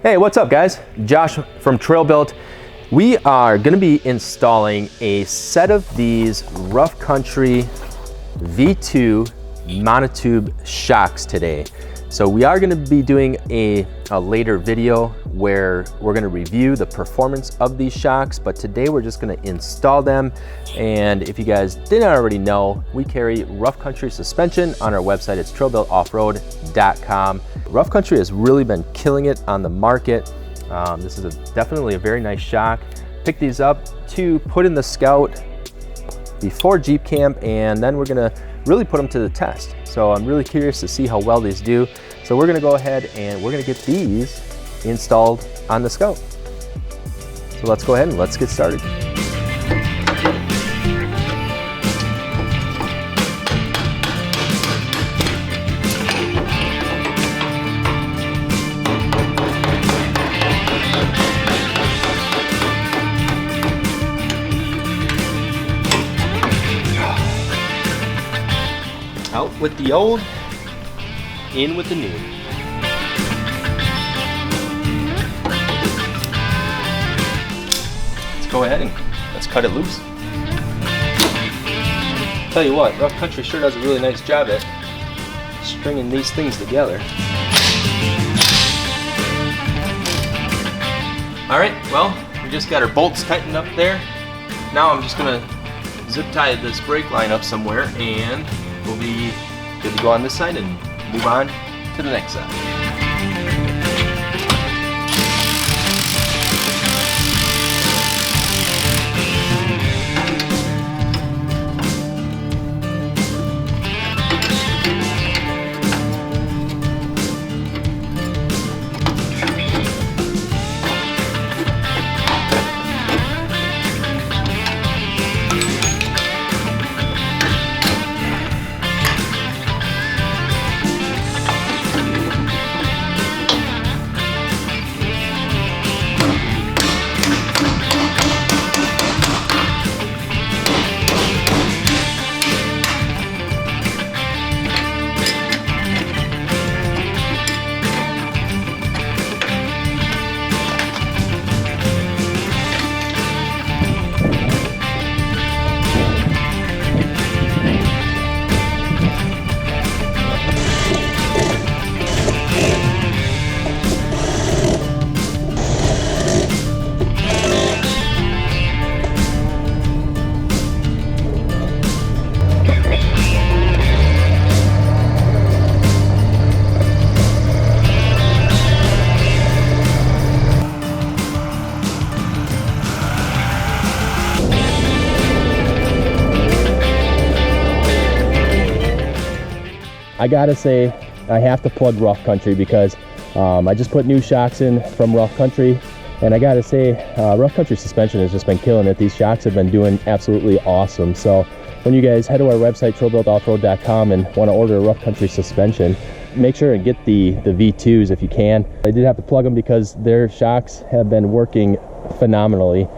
Hey, what's up guys? Josh from Trail Built. We are gonna be installing a set of these Rough Country V2 monotube shocks today. So we are gonna be doing a later video where we're gonna review the performance of these shocks, but today we're just gonna install them. And if you guys didn't already know, we carry Rough Country suspension on our website. It's trailbuiltoffroad.com. Rough Country has really been killing it on the market. This is definitely a very nice shock. Picked these up to put in the Scout before Jeep Camp, and then we're gonna really put them to the test. So I'm really curious to see how well these do. So we're gonna go ahead and we're gonna get these installed on the Scout. So let's go ahead and let's get started. Out with the old, in with the new. Let's go ahead and let's cut it loose. Tell you what, Rough Country sure does a really nice job at stringing these things together. All right, well, we just got our bolts tightened up there. Now I'm just gonna zip tie this brake line up somewhere and we'll be good to go on this side and move on to the next side. I gotta say, I have to plug Rough Country because I just put new shocks in from Rough Country, and I gotta say, Rough Country suspension has just been killing it. These shocks have been doing absolutely awesome. So when you guys head to our website, trailbuiltoffroad.com, and want to order a Rough Country suspension, make sure and get the V2s if you can. I did have to plug them because their shocks have been working phenomenally.